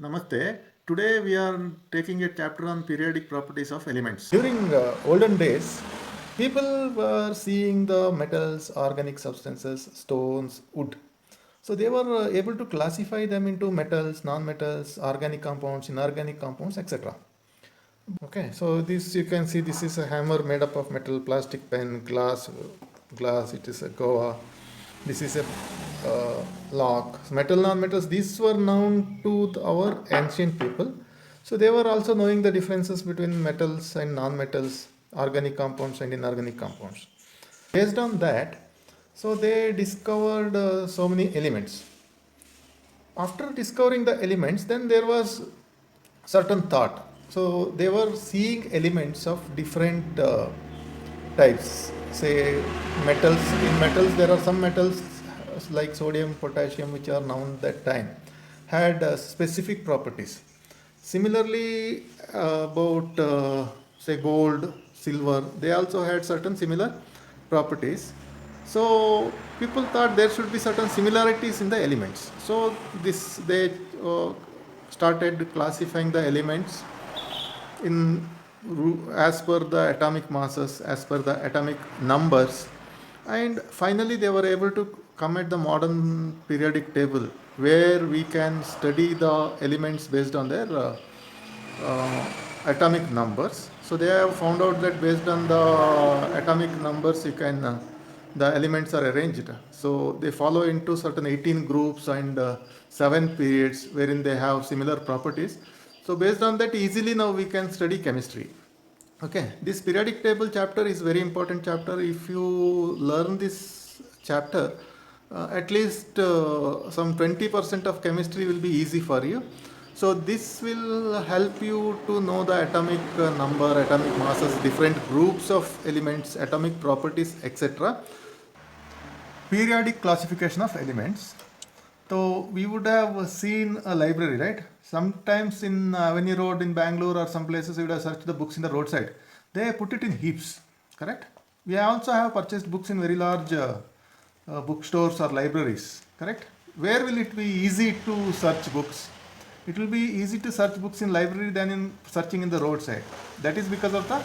Namaste. Today we are taking a chapter on periodic properties of elements. During olden days, people were seeing the metals, organic substances, stones, wood. So they were able to classify them into metals, non-metals, organic compounds, inorganic compounds, etc. Okay, so this you can see this is a hammer made up of metal, plastic pen, glass. It is a Goa. This is a lock. Metal, non-metals. These were known to our ancient people. So they were also knowing the differences between metals and non-metals, organic compounds and inorganic compounds. Based on that, so they discovered so many elements. After discovering the elements, then there was certain thought. So they were seeing elements of different types. Say metals. In metals, there are some metals like sodium, potassium, which are known that time, had specific properties. Similarly, about say gold, silver, they also had certain similar properties. So people thought there should be certain similarities in the elements. So this they started classifying the elements in as per the atomic masses, as per the atomic numbers, and finally they were able to come at the modern periodic table where we can study the elements based on their atomic numbers. So they have found out that based on the atomic numbers you can the elements are arranged. So they follow into certain 18 groups and 7 periods wherein they have similar properties. So based on that, easily now we can study chemistry. Okay, this periodic table chapter is very important chapter. If you learn this chapter, at least some 20% of chemistry will be easy for you. So this will help you to know the atomic number, atomic masses, different groups of elements, atomic properties, etc. Periodic classification of elements. So we would have seen a library, right? Sometimes in Avenue Road in Bangalore or some places you would have searched the books in the roadside. They put it in heaps, correct? We also have purchased books in very large bookstores or libraries, correct? Where will it be easy to search books? It will be easy to search books in library than in searching in the roadside. That is because of the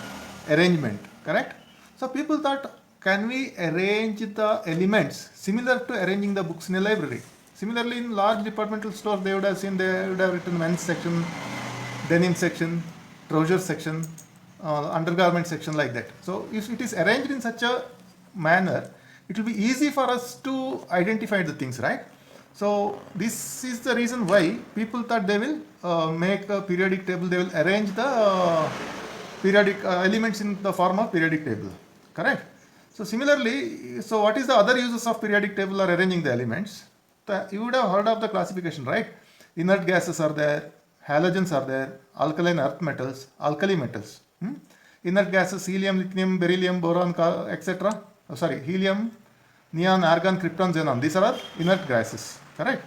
arrangement, correct? So people thought, can we arrange the elements similar to arranging the books in a library? Similarly, in large departmental stores, they would have seen, they would have written men's section, denim section, trousers section, undergarment section, like that. So if it is arranged in such a manner, it will be easy for us to identify the things, right? So this is the reason why people thought they will make a periodic table, they will arrange the periodic elements in the form of periodic table, correct? So similarly, so what is the other uses of periodic table or arranging the elements? You would have heard of the classification, right? Inert gases are there, halogens are there, alkaline earth metals, alkali metals. Inert gases, helium, lithium, beryllium, boron, etc. Oh, sorry, helium, neon, argon, krypton, xenon. These are all inert gases, correct?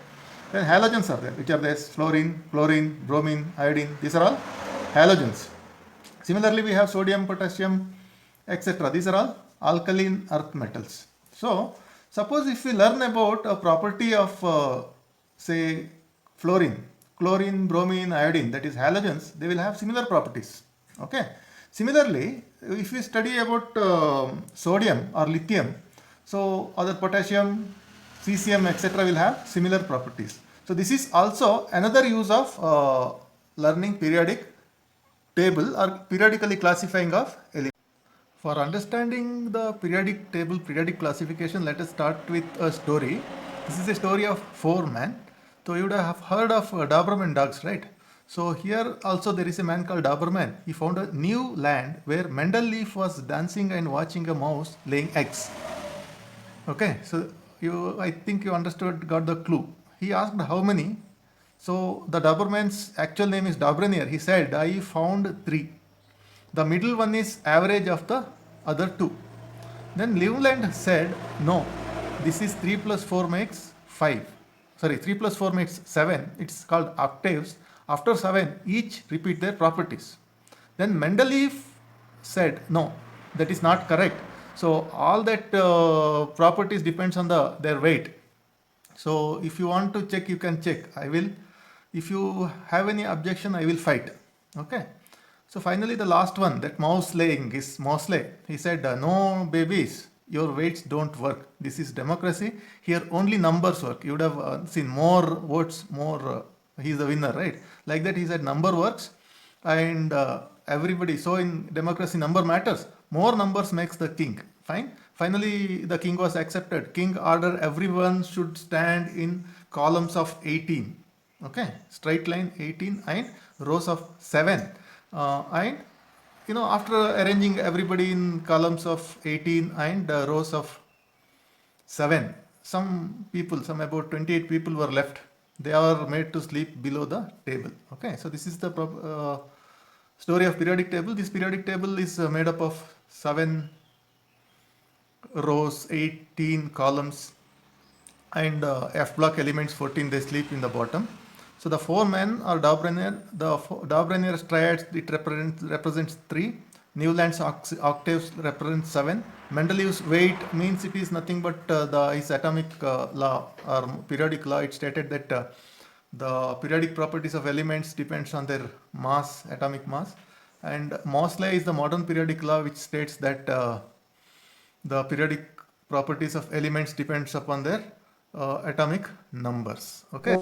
Then halogens are there, which are there, fluorine, chlorine, bromine, iodine. These are all halogens. Similarly, we have sodium, potassium, etc. These are all alkaline earth metals. So, suppose if we learn about a property of say fluorine, chlorine, bromine, iodine, that is halogens, they will have similar properties. Okay. Similarly, if we study about sodium or lithium, so other potassium, cesium, etc. will have similar properties. So this is also another use of learning periodic table or periodically classifying of elements. For understanding the periodic table, periodic classification, let us start with a story. This is a story of four men. So you would have heard of Doberman dogs, right? So here also there is a man called Doberman. He found a new land where Mendeleev was dancing and watching a mouse laying eggs. Okay, so I think you understood, got the clue. He asked how many. So the Doberman's actual name is Dobrenier. He said, I found three. The middle one is average of the other two. Then Livland said, no, this is 3 plus 4 makes 5. Sorry, 3 plus 4 makes 7. It's called octaves. After 7, each repeat their properties. Then Mendeleev said, no, that is not correct. So all that properties depends on their weight. So if you want to check, you can check. I will. If you have any objection, I will fight. Okay. So finally, the last one, that Mosley. He said, no babies, your weights don't work. This is democracy. Here only numbers work. You would have seen more votes, more. He's the winner, right? Like that, he said number works, and everybody. So in democracy, number matters. More numbers makes the king. Fine. Finally, the king was accepted. King order everyone should stand in columns of 18. Okay, straight line 18 and rows of 7. And after arranging everybody in columns of 18 and rows of 7, some about 28 people were left. They are made to sleep below the table. Okay, so this is the story of periodic table. This periodic table is made up of 7 rows, 18 columns, and F block elements 14, they sleep in the bottom. So the 4 men are Daubrunner. The Daubrunnier's triads, it represents 3. Newland's octaves represent 7. Mendeleev's weight means it is nothing but his atomic law or periodic law. It stated that the periodic properties of elements depends on their mass, atomic mass. And Mosley is the modern periodic law, which states that the periodic properties of elements depends upon their atomic numbers. Okay.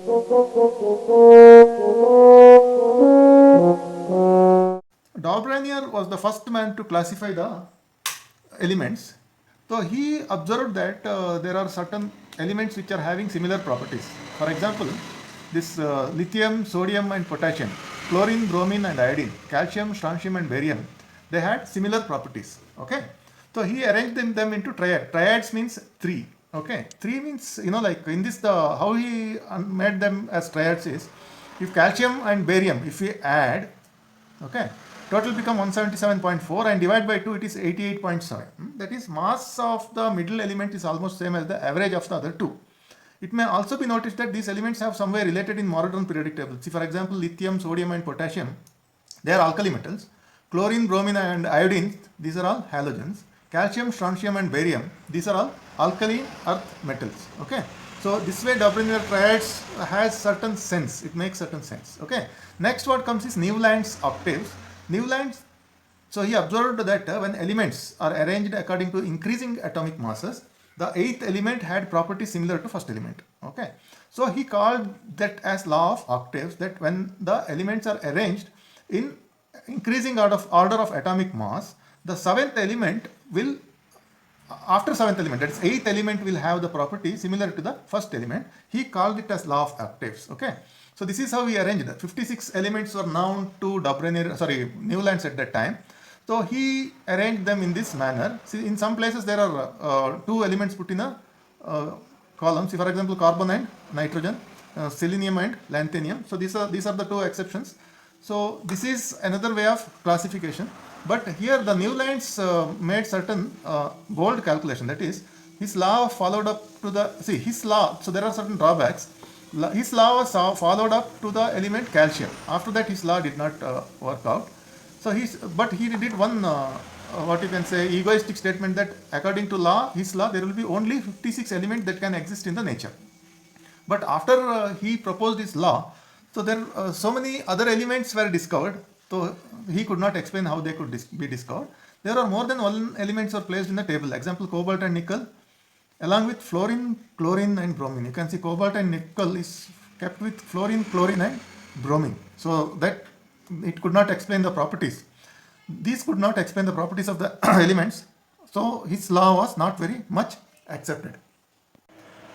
Daubrunner was the first man to classify the elements. So he observed that there are certain elements which are having similar properties. For example, this lithium, sodium and potassium, chlorine, bromine and iodine, calcium, strontium and barium, they had similar properties. Okay. So he arranged them into triad. Triads means 3. Okay, 3 means, like in this, how he made them as triads is, if calcium and barium, if we add, okay, total become 177.4 and divide by 2, it is 88.7. That is, mass of the middle element is almost same as the average of the other 2. It may also be noticed that these elements have somewhere related in modern periodic table. See, for example, lithium, sodium and potassium, they are alkali metals. Chlorine, bromine and iodine, these are all halogens. Calcium, strontium and barium, these are all alkali earth metals. Okay, so this way Daubrunner triads has certain sense, it makes certain sense. Okay, next what comes is Newland's octaves. Newland's, so he observed that when elements are arranged according to increasing atomic masses, the 8th element had properties similar to first element. Okay, so he called that as law of octaves, that when the elements are arranged in increasing order of atomic mass, the 7th element will, after 7th element, that is 8th element, will have the property similar to the first element. He called it as law of octaves. Okay, so this is how we arranged it. 56 elements were known to Newlands at that time. So he arranged them in this manner. See, in some places there are 2 elements put in a column. See, for example, carbon and nitrogen, selenium and lanthanum. So these are the 2 exceptions. So this is another way of classification. But here the Newlands made certain bold calculation. That is, his law followed up to his law. So there are certain drawbacks. His law was followed up to the element calcium. After that, his law did not work out. So he did one what you can say egoistic statement, that according to his law, there will be only 56 elements that can exist in the nature. But after he proposed his law, so there so many other elements were discovered. So he could not explain how they could be discovered. There are more than 1 elements are placed in the table. Example, cobalt and nickel, along with fluorine, chlorine and bromine. You can see cobalt and nickel is kept with fluorine, chlorine and bromine. So that it could not explain the properties. These could not explain the properties of the elements. So his law was not very much accepted.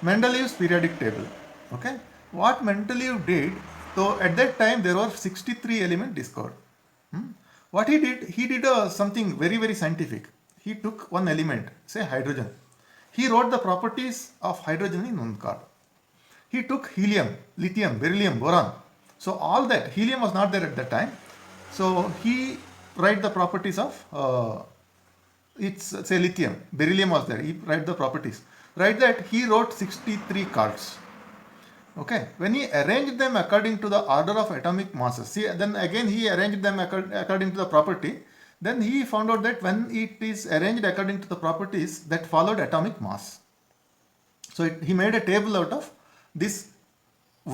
Mendeleev's periodic table. Okay, what Mendeleev did, so at that time there were 63 elements discovered. What he did something very, very scientific. He took one element, say hydrogen. He wrote the properties of hydrogen in one card. He took helium, lithium, beryllium, boron. So all that, helium was not there at that time. So he write the properties of say lithium, beryllium was there. He write the properties. Write that he wrote 63 cards. Okay, when he arranged them according to the order of atomic masses, see, then again he arranged them according to the property. Then he found out that when it is arranged according to the properties, that followed atomic mass. So he made a table out of this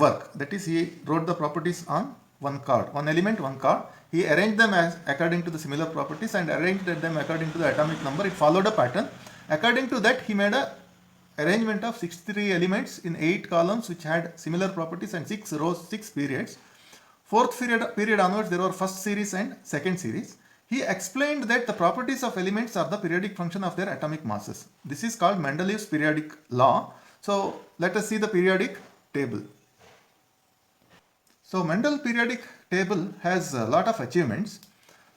work. That is, he wrote the properties on one card, one element, one card. He arranged them as according to the similar properties and arranged them according to the atomic number. It followed a pattern. According to that, he made a arrangement of 63 elements in 8 columns which had similar properties and 6 rows, 6 periods. Fourth period onwards, there were first series and second series. He explained that the properties of elements are the periodic function of their atomic masses. This is called Mendeleev's periodic law. So let us see the periodic table. So Mendel periodic table has a lot of achievements.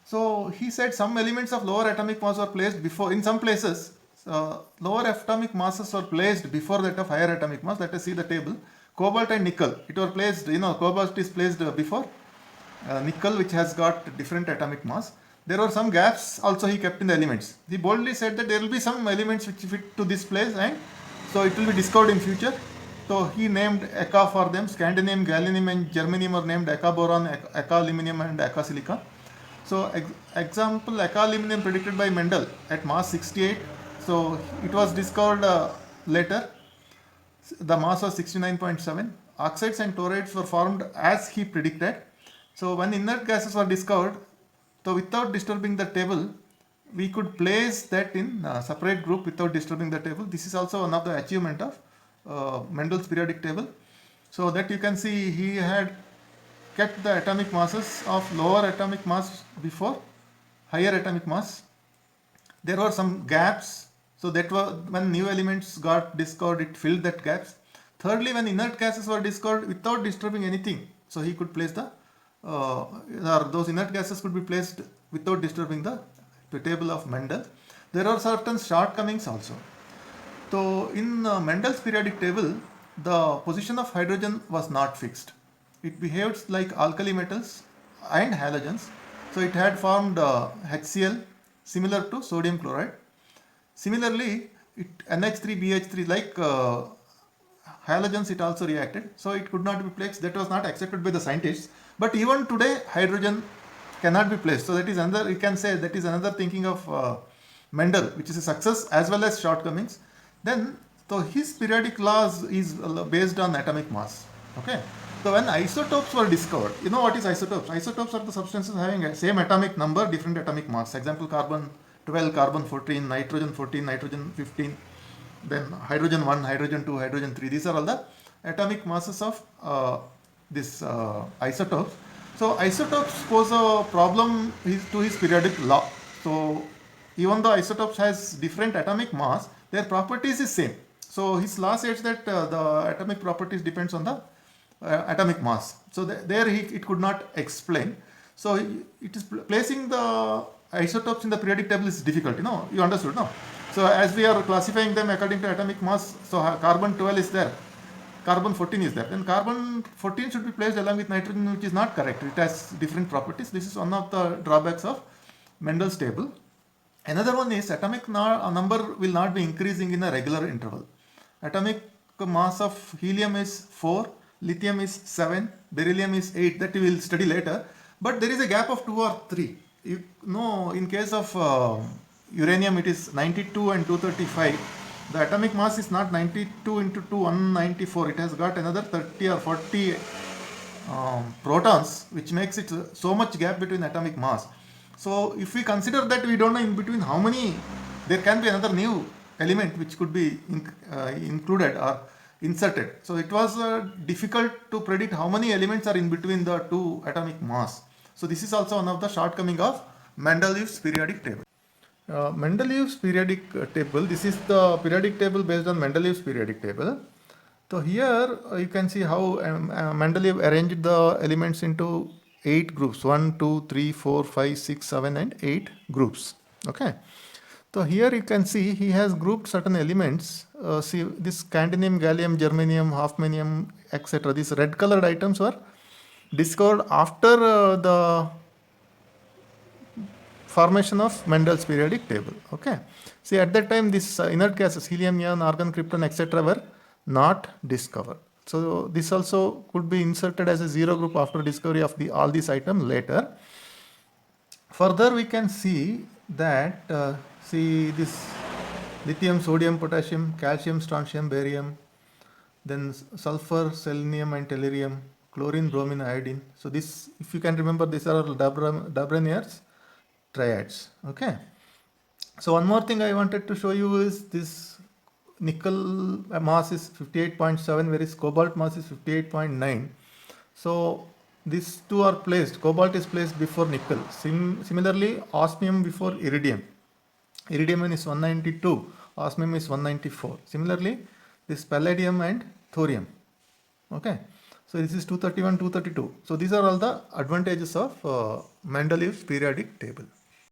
So he said some elements of lower atomic mass were placed before, in some places, lower atomic masses were placed before that of higher atomic mass. Let us see the table. Cobalt and nickel, it were placed, cobalt is placed before nickel, which has got different atomic mass. There were some gaps also he kept in the elements. He boldly said that there will be some elements which fit to this place and so it will be discovered in future. So he named Eka for them. Scandium, gallium and germanium are named Eka boron, Eka aluminum and Eka silica. So example, Eka aluminum predicted by Mendel at mass 68. So it was discovered later. The mass was 69.7. Oxides and chlorides were formed as he predicted. So when inert gases were discovered, so without disturbing the table, we could place that in a separate group without disturbing the table. This is also one of the achievement of Mendel's periodic table. So that you can see he had kept the atomic masses of lower atomic mass before higher atomic mass. There were some gaps. So that was when new elements got discovered, it filled that gaps. Thirdly, when inert gases were discovered without disturbing anything, so he could place the those inert gases could be placed without disturbing the table of Mendel. There are certain shortcomings also. So in Mendel's periodic table, the position of hydrogen was not fixed. It behaved like alkali metals and halogens. So it had formed HCl similar to sodium chloride. Similarly, NH3BH3 like halogens, it also reacted. So it could not be placed. That was not accepted by the scientists. But even today, hydrogen cannot be placed. So that is another, you can say that is another thinking of Mendel, which is a success as well as shortcomings. Then, so his periodic laws is based on atomic mass. Okay. So when isotopes were discovered, you know what is isotopes? Isotopes are the substances having a same atomic number, different atomic mass. Example, carbon 12, carbon 14, nitrogen 14, nitrogen 15, then hydrogen 1, hydrogen 2, hydrogen 3. These are all the atomic masses of this isotopes. So isotopes pose a problem to his periodic law. So even though isotopes has different atomic mass, their properties is same. So his law says that the atomic properties depends on the atomic mass. So there it could not explain. So it is placing the isotopes in the periodic table is difficult. You understood, no? So as we are classifying them according to atomic mass, so carbon 12 is there, carbon 14 is there. Then carbon 14 should be placed along with nitrogen, which is not correct. It has different properties. This is one of the drawbacks of Mendel's table. Another one is atomic number will not be increasing in a regular interval. Atomic mass of helium is 4, lithium is 7, beryllium is 8. That we will study later. But there is a gap of 2 or 3. In case of uranium, it is 92 and 235. The atomic mass is not 92 into 2, 194. It has got another 30 or 40 protons, which makes it so much gap between atomic mass. So if we consider that we don't know in between how many, there can be another new element which could be included or inserted. So it was difficult to predict how many elements are in between the two atomic mass. So this is also one of the shortcomings of Mendeleev's periodic table. Mendeleev's periodic table, this is the periodic table based on Mendeleev's periodic table. So here you can see how Mendeleev arranged the elements into 8 groups, 1, 2, 3, 4, 5, 6, 7 and 8 groups. Okay. So here you can see he has grouped certain elements. See this scandium, gallium, germanium, hafnium, etc. These red colored items were discovered after the formation of Mendel's periodic table. Okay. See at that time these inert gases, helium, neon, argon, krypton, etc. were not discovered. So this also could be inserted as a zero group after discovery of all these items later. Further we can see that see this lithium, sodium, potassium, calcium, strontium, barium, then sulfur, selenium and tellurium, chlorine, bromine, iodine. So this, if you can remember, these are Dabrowner's triads. Okay. So one more thing I wanted to show you is this nickel mass is 58.7, whereas cobalt mass is 58.9. So these two are placed, cobalt is placed before nickel. Similarly, osmium before iridium. Iridium is 192, osmium is 194. Similarly, this palladium and thorium. Okay. So this is 231, 232. So these are all the advantages of Mendeleev's periodic table.